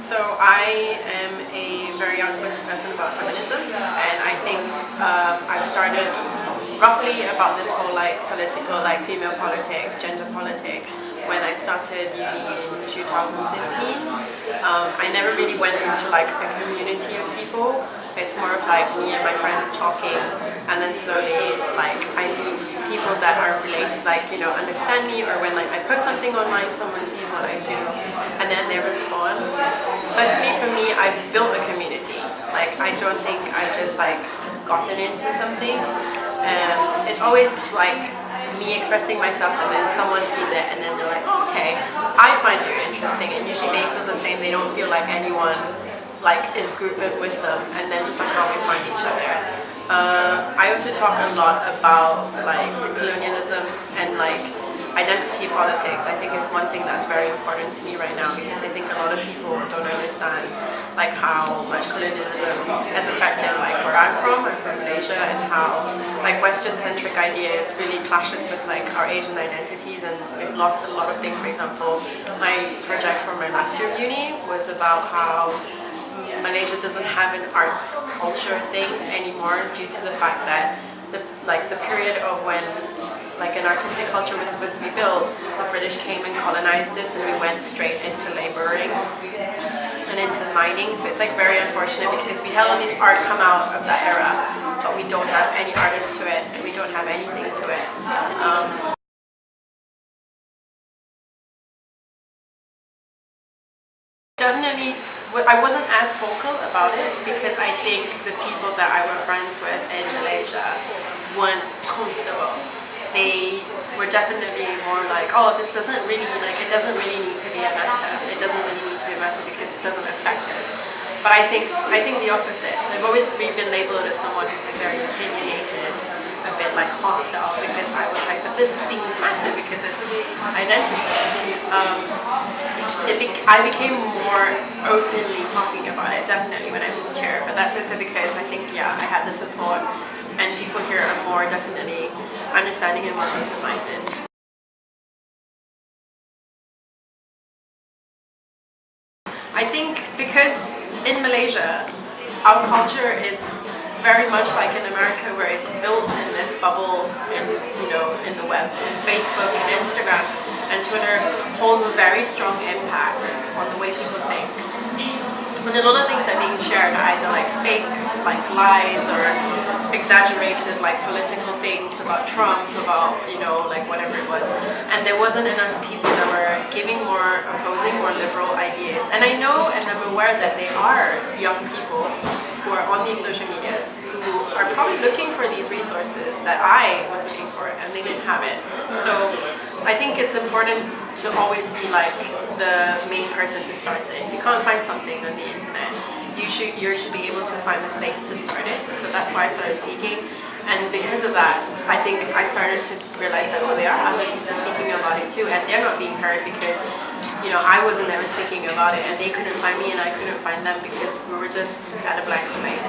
So I am a very outspoken person about feminism, and I think I started roughly about this whole political, female politics, gender politics, when I started uni in 2015. I never really went into a community of people. It's more of me and my friends talking, and then slowly I meet people that are related, understand me, or when I post something online, someone sees what I do, and then they respond. Personally, for me, I've built a community. I don't think I've just gotten into something. It's always me expressing myself, and then someone sees it, and then they're like, oh, okay, I find you interesting, and usually they feel the same. They don't feel like anyone is grouped with them, and then somehow we find each other. I also talk a lot about colonialism and identity politics. I think it's one thing that's very important to me right now, because I think a lot of people don't understand how much colonialism has affected where I'm from Malaysia, and how Western-centric ideas really clashes with our Asian identities, and we've lost a lot of things. For example, my project for my last year of uni was about how Malaysia doesn't have an arts culture thing anymore, due to the fact that the period of when an artistic culture was supposed to be built, the British came and colonized this, and we went straight into laboring and into mining. So it's very unfortunate, because we had all these art come out of that era, but we don't have any artists to it, and we don't have anything to it. Definitely, I wasn't as vocal about it, because I think the people that I were friends with in Malaysia weren't comfortable. They were definitely more oh, this doesn't really, it doesn't really need to be a matter. It doesn't really need to be a matter because it doesn't affect us. But I think the opposite. So I've always been labeled as someone who's very opinionated, a bit hostile, because I was but this things matter because it's identity. I became more openly talking about it, definitely, when I moved here, but that's also because I think, I had the support, and people here are more definitely understanding and more open-minded. I think because in Malaysia, our culture is very much like in America, where it's built in this bubble in the web. And Facebook and Instagram and Twitter holds a very strong impact on the way people think. And a lot of things that are being shared are either fake, lies, or exaggerated political things about Trump, about whatever it was. And there wasn't enough people that were giving more opposing, more liberal ideas. And I know, and I'm aware that there are young people who are on these social medias who are probably looking for these resources that I was looking for, and they didn't have it. So I think it's important to always be the main person who starts it. If you can't find something on the internet, you should be able to find the space to start it. So that's why I started speaking, and because of that, I think I started to realize that there are other people speaking about it too, and they're not being heard because I wasn't ever speaking about it, and they couldn't find me, and I couldn't find them, because we were just at a blank slate.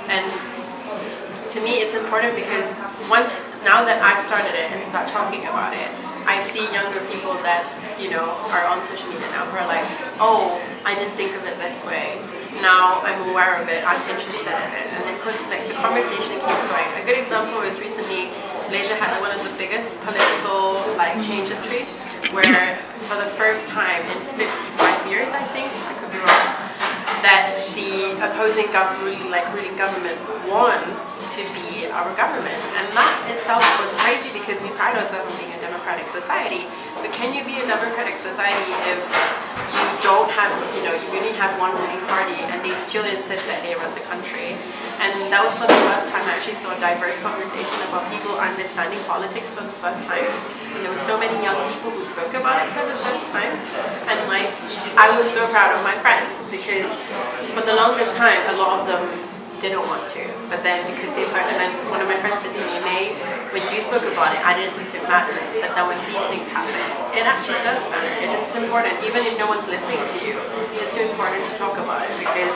And to me, it's important because now that I've started it and start talking about it, I see younger people that are on social media now who are oh, I didn't think of it this way. Now I'm aware of it, I'm interested in it, and then the conversation keeps going. A good example is recently Malaysia had one of the biggest political changes, where for the first time in 55 years, I think, I could be wrong, that the opposing ruling government won to be our government. And that itself was crazy, because we pride ourselves on being a democratic society. But can you be a democratic society if you don't have, you only have one ruling party, and they still insist that they run the country? And that was for the first time I actually saw a diverse conversation about people understanding politics for the first time. And there were so many young people who spoke about it for the first time. And I was so proud of my friends, because for the longest time, a lot of them didn't want to. But then because they've heard, and then one of my friends said to me, May, when you spoke about it, I didn't think it mattered. But then when these things happen, it actually does matter. It's important. Even if no one's listening to you, it's still important to talk about it, because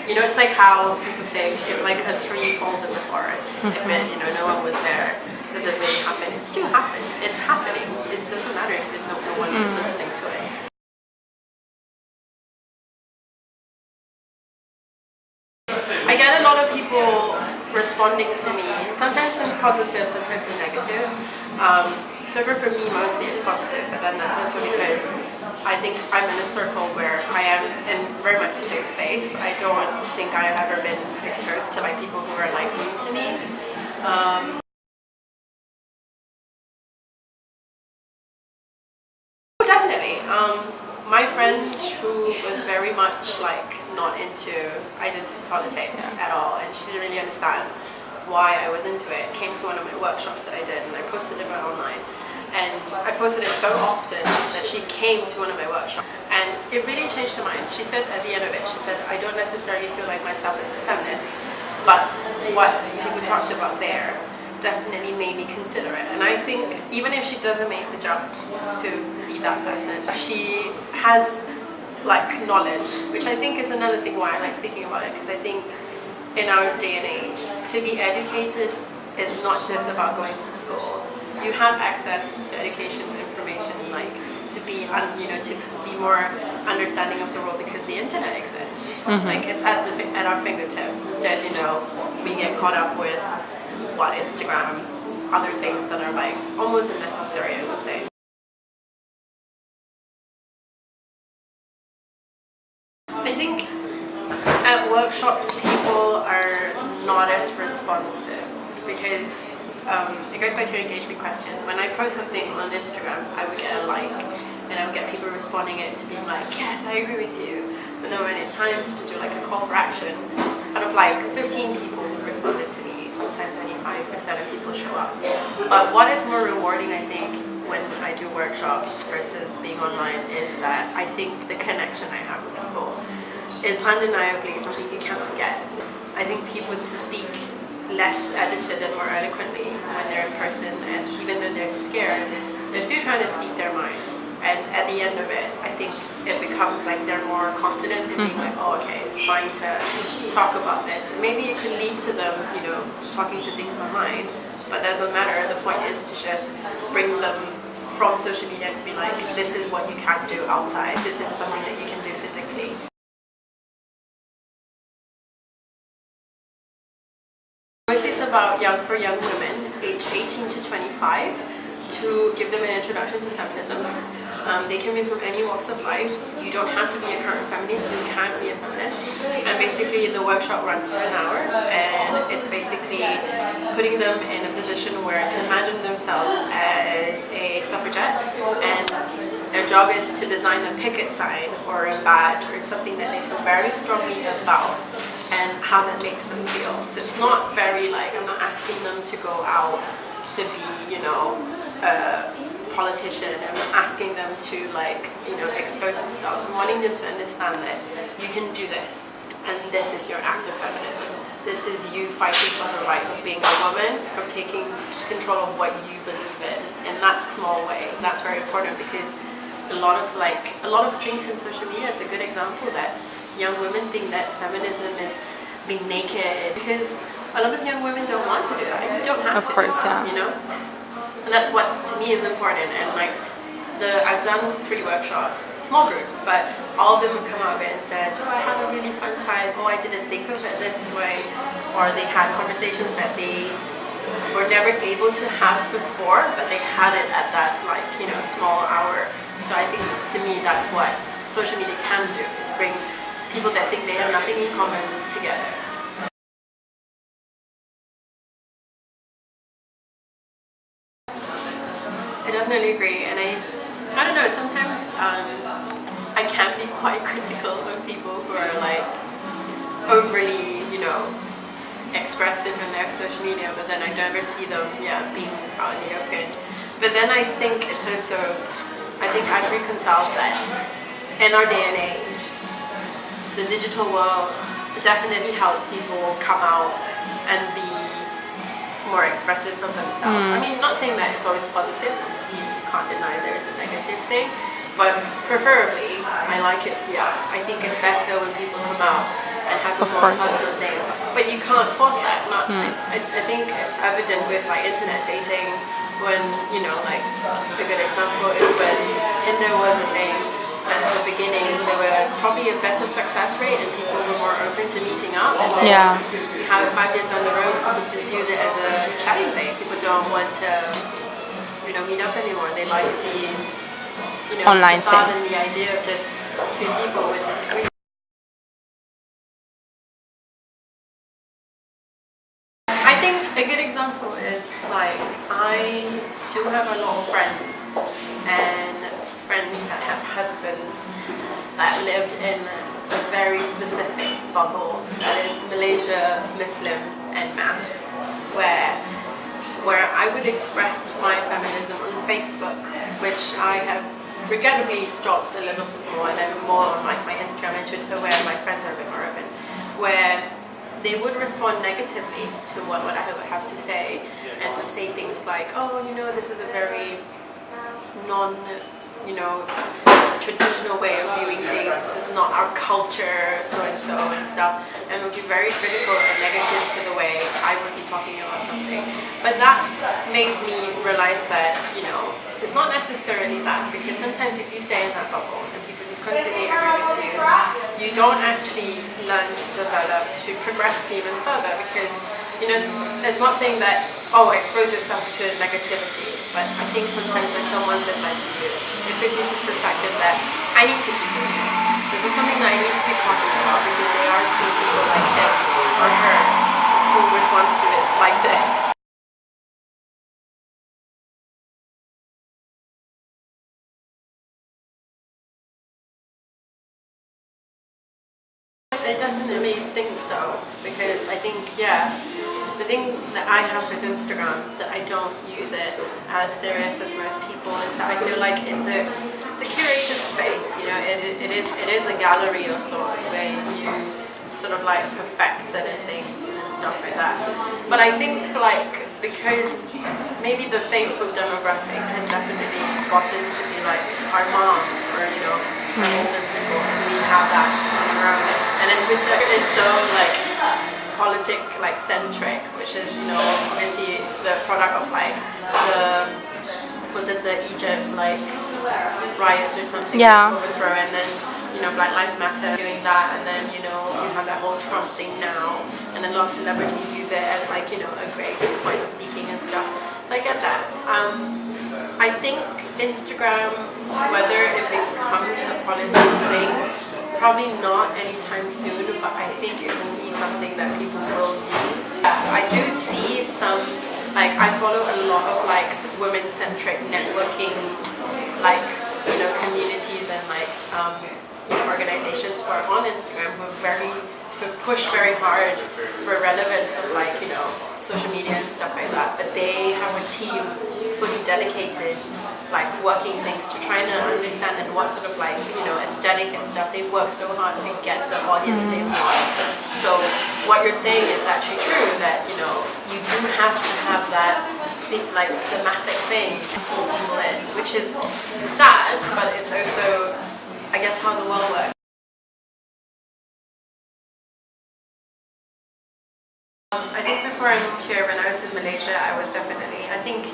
it's like how people say, if a tree falls in the forest, if no one was there, does it really happen? It still happens. It's happening. It doesn't matter if no one is listening to it. responding to me, sometimes in positive, sometimes in negative. So for me, mostly it's positive, but then that's also because I think I'm in a circle where I am in very much a safe space. I don't think I've ever been exposed to like people who are like mean to me. Definitely. My friend who was very much like not into identity politics at all, and she didn't really understand why I was into it, came to one of my workshops that I did, and I posted it online. And I posted it so often that she came to one of my workshops, and it really changed her mind. She said at the end of it, she said, I don't necessarily feel like myself as a feminist, but what people talked about there definitely made me consider it. And I think even if she doesn't make the jump to be that person, she has like knowledge, which I think is another thing why I like speaking about it, because I think in our day and age, to be educated is not just about going to school. You have access to education and information, like to be, to be more understanding of the world because the internet exists. Like it's at our fingertips. Instead, we get caught up with Instagram, other things that are like almost unnecessary, I would say. I think at workshops people are not as responsive because it goes back to your engagement question. When I post something on Instagram, I would get a like, and I would get people responding it to be like, yes, I agree with you. But then when it's times to do like a call for action, out of like 15 people who responded to me, sometimes only 5% of people show up. But what is more rewarding, I think, when I do workshops versus being online is that I think the connection I have with people is undeniably something you cannot get. I think people speak less edited and more eloquently when they're in person, and even though they're scared, they're still trying to speak their mind. And at the end of it, I think it becomes like they're more confident in being like, oh, okay, it's fine to talk about this. And maybe it could lead to them, talking to things online, but that doesn't matter. The point is to just bring them from social media to be like, this is what you can do outside. This is something that you can do physically. Mostly it's about young women, aged 18 to 25, to give them an introduction to feminism. They can be from any walks of life. You don't have to be a current feminist, you can be a feminist. And basically the workshop runs for an hour, and it's basically putting them in a position where to imagine themselves as a suffragette, and their job is to design a picket sign or a badge or something that they feel very strongly about and how that makes them feel. So it's not very I'm not asking them to go out to be, a politician. I'm asking them to expose themselves. I'm wanting them to understand that you can do this, and this is your act of feminism. This is you fighting for the right of being a woman, of taking control of what you believe in that small way. That's very important because a lot of things in social media is a good example that young women think that feminism is being naked, because a lot of young women don't want to do that. You don't have to do that, And that's what to me is important. And I've done 3 workshops, small groups, but all of them have come out of it and said, oh, I had a really fun time, oh, I didn't think of it this way, or they had conversations that they were never able to have before, but they had it at that small hour. So I think to me that's what social media can do, is bring people that think they have nothing in common together. I definitely agree, and I don't know, sometimes I can be quite critical of people who are overly, expressive in their social media, but then I never see them, being out in the open. But then I think it's also, I've reconciled that in our day and age, the digital world definitely helps people come out and be more expressive of themselves. I mean, not saying that it's always positive, obviously you can't deny there's a negative thing, but preferably, I like it, I think it's better when people come out and have a more positive thing, but you can't force that. I think it's evident with internet dating, when, a good example is when Tinder was a thing, And at the beginning, there were probably a better success rate and people were more open to meeting up. And then you have it 5 years down the road, people just use it as a chatting thing. People don't want to, meet up anymore. They like the, online facade and the idea of just two people with a screen. I think a good example is like I still have a lot of friends and friends that have husbands that lived in a very specific bubble that is Malaysia, Muslim and man, where I would express my feminism on Facebook, which I have regrettably stopped a little bit more, and I'm more on like my Instagram and Twitter where my friends are a bit more open, where they would respond negatively to what I would have to say and would say things like, oh, this is a very traditional way of viewing things, this is not our culture, so and stuff, and would be very critical and negative to the way I would be talking about something. But that made me realize that, it's not necessarily that, because sometimes if you stay in that bubble and people just constantly agree with you, you don't actually learn to develop, to progress even further, because it's not saying that, expose yourself to negativity, but I think sometimes when someone says that to you, it puts you into perspective that I need to keep doing this. This is something that I need to keep talking about because there are still people like him or her who responds to it like this. I definitely think so, because I think, the thing that I have with Instagram, that I don't use it as serious as most people, is that I feel like it's a curated space, it is a gallery of sorts where you sort of like perfect certain things and stuff like that. But I think like, because maybe the Facebook demographic has definitely gotten to be like our moms or, older people, and we have that around it. And then Twitter is so like centric, which is obviously the product of like the Egypt riots or something, overthrow, and then Black Lives Matter doing that, and then you have that whole Trump thing now, and then lots of celebrities use it as like a great point of speaking and stuff. So I get that. I think Instagram, whether it becomes a political thing, probably not anytime soon, but I think it will be something that people will use. I do see some, I follow a lot of women-centric networking, communities and organizations who are on Instagram who've pushed very hard for relevance of social media and stuff like that, but they have a team fully dedicated working things to try and understand and what sort of aesthetic and stuff. They work so hard to get the audience they want. So what you're saying is actually true, that you do have to have that thematic thing to pull people in, which is sad, but it's also I guess how the world works. I think before I moved here, when I was in Malaysia, I think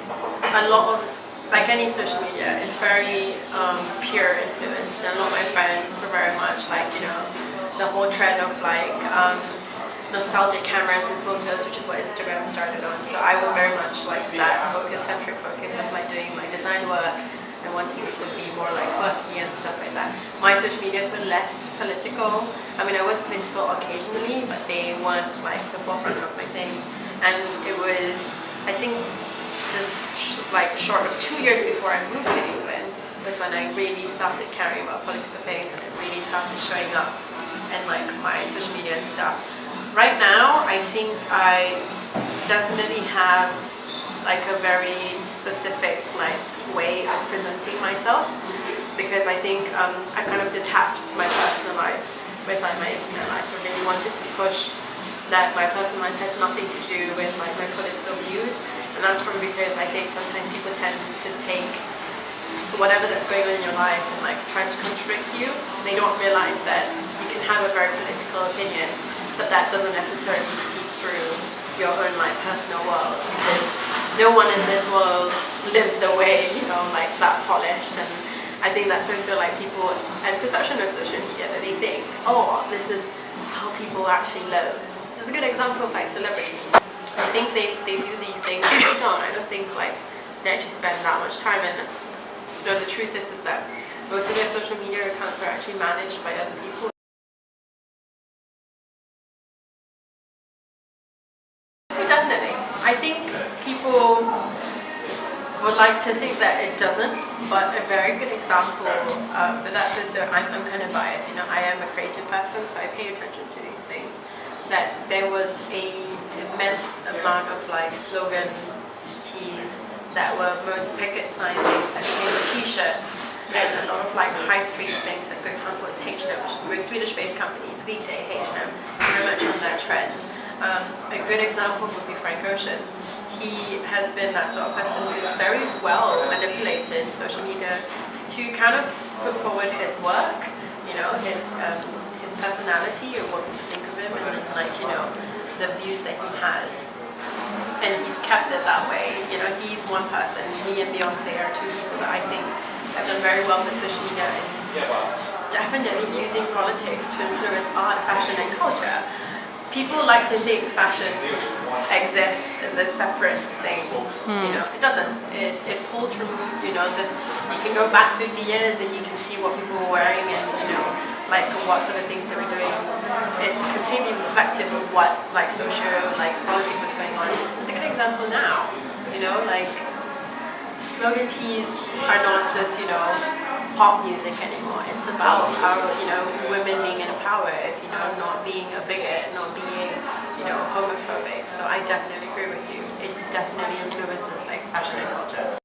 a lot of, like any social media, it's very pure influence, and a lot of my friends were very much the whole trend of nostalgic cameras and photos, which is what Instagram started on. So I was very much that centric focus of doing my design work and wanting to be more quirky and stuff like that. My social medias were less political. I mean, I was political occasionally, but they weren't the forefront of my thing. And it was, I think, just short of 2 years before I moved to England was when I really started caring about political things, and it really started showing up in my social media and stuff. Right now, I think I definitely have a very specific way of presenting myself, because I think I kind of detached my personal life with my internet life. I really wanted to push that my personal life has nothing to do with my political views, and that's probably because I think sometimes people tend to take whatever that's going on in your life and try to contradict you. They don't realize that you can have a very political opinion, but that doesn't necessarily seep through your own personal world, because no one in this world lives the way that polished and I think that's also like people and perception of social media that they think, oh, this is how people actually live. It's a good example of like celebrity. I think they do these things, but they don't. I don't think like they actually spend that much time. And you know, the truth is that most of their social media accounts are actually managed by other people. Definitely. I think people would like to think that it doesn't, but a very good example, but that's also, I'm kind of biased, you know, I am a creative person, so I pay attention to these things, that there was a immense amount of like slogan tees that were most picket sign things that became t-shirts, and a lot of like high street things, like for example it's H&M, we're Swedish-based companies, Weekday, H&M, very much on that trend. A good example would be Frank Ocean. He has been that sort of person who's very well manipulated social media to kind of put forward his work, you know, his personality or what people think of him, and then like, you know, the views that he has. And he's kept it that way. You know, he's one person. He and Beyonce are two people that I think have done very well with social media and definitely using politics to influence art, fashion and culture. People like to think fashion exists in this separate thing. You know, it doesn't. It pulls from, you know, you can go back 50 years and you can see what people were wearing and, you know, like what sort of things they were doing. It's completely reflective of what like social, like politics was going on. It's a good example now, you know, like slogan tees are not just, you know, pop music anymore. It's about how, you know, women being empowered. It's, you know, not being a bigot, not being, you know, homophobic. So I definitely agree with you. It definitely influences like fashion and culture.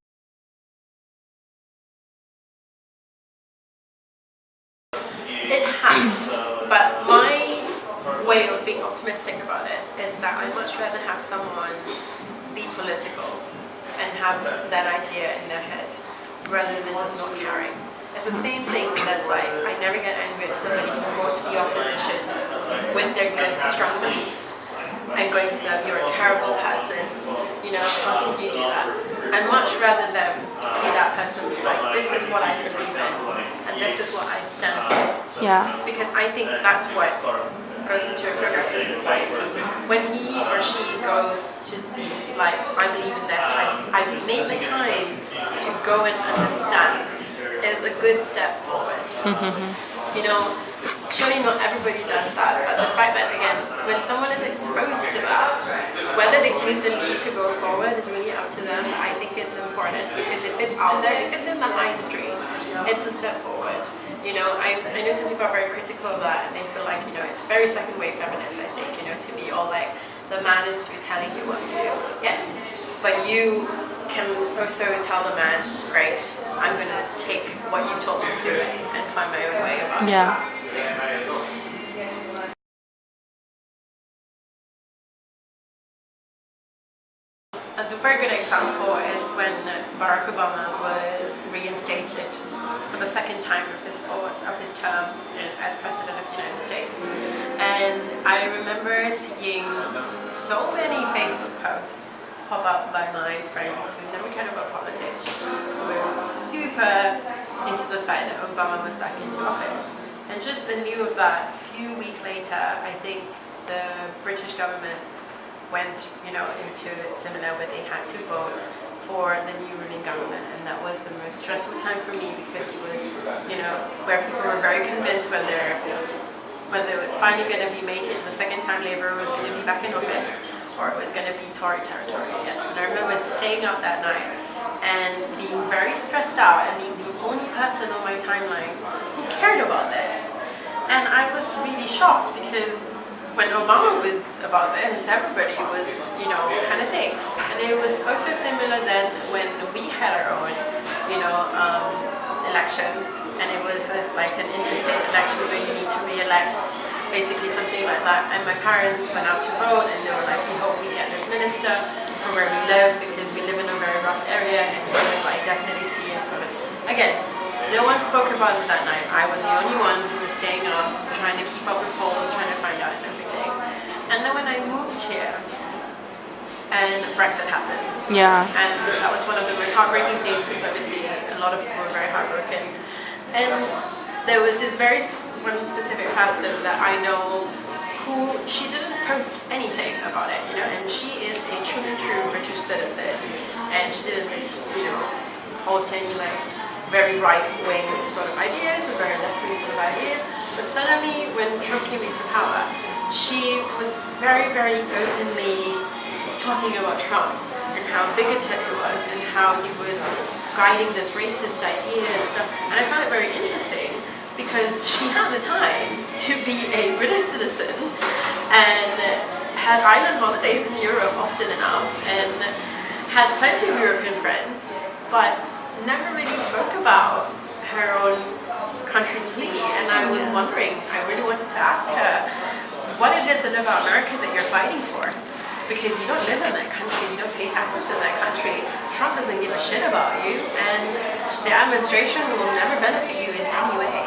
It has, but my way of being optimistic about it is that I'd much rather have someone be political and have that idea in their head rather than just not caring. It's the same thing that's like, I never get angry at somebody who votes the opposition with their good, strong beliefs and going to them, you're a terrible person, you know, how can you do that? I'd much rather them be that person, be like, this is what I believe in and this is what I stand for. Yeah. Because I think that's what goes into a progressive society. When he or she goes to be like, I believe in this, I've made the time to go and understand, is a good step forward. You know, surely not everybody does that, but the fact that, again, when someone is exposed to that, whether they take the lead to go forward is really up to them. I think it's important because if it's out there, if it's in the high street, it's a step forward. You know, I know some people are very critical of that and they feel like, you know, it's very second wave feminist, I think, you know, to be all like, the man is to be telling you what to do. Yes, but you can also tell the man, great, I'm going to take what you told me to do and find my own way about it. So, a very good example is when Barack Obama was reinstated for the second time of his term as president of the United States. And I remember seeing so many Facebook posts pop up by my friends who never cared about politics, who were super into the fact that Obama was back into office. And just in lieu of that, a few weeks later, I think the British government went, you know, into it similar where they had to vote for the new ruling government, and that was the most stressful time for me because it was, you know, where people were very convinced whether it was finally going to be making the second time Labour was going to be back in office or it was going to be Tory territory again. And I remember staying up that night and being very stressed out and being the only person on my timeline who cared about this. And I was really shocked because when Obama was about this, everybody was, you know, kind of thing. And it was also similar then when we had our own, you know, election. And it was like an interstate election where you need to re-elect, basically something like that. And my parents went out to vote and they were like, we hope we get this minister from where we live because we live in a very rough area and we would like definitely see improvement. Again, no one spoke about it that night. I was the only one who was staying up, trying to keep up with polls, trying to find out and everything. And then when I moved here, and Brexit happened. Yeah. And that was one of the most heartbreaking things because obviously a lot of people were very heartbroken. And there was this one specific person that I know who she didn't post anything about it, and she is a true British citizen, and she didn't, post any very right-wing sort of ideas or very left-wing sort of ideas. But suddenly, when Trump came into power, she was very, very openly talking about Trump and how bigoted he was and how he was guiding this racist idea and stuff. And I found it very interesting because she had the time to be a British citizen and had island holidays in Europe often enough and had plenty of European friends, but never really spoke about her own country's plea. And I was wondering, I really wanted to ask her, what it is about America that you're fighting for? Because you don't live in that country, you don't pay taxes in that country, Trump doesn't give a shit about you, and the administration will never benefit you in any way.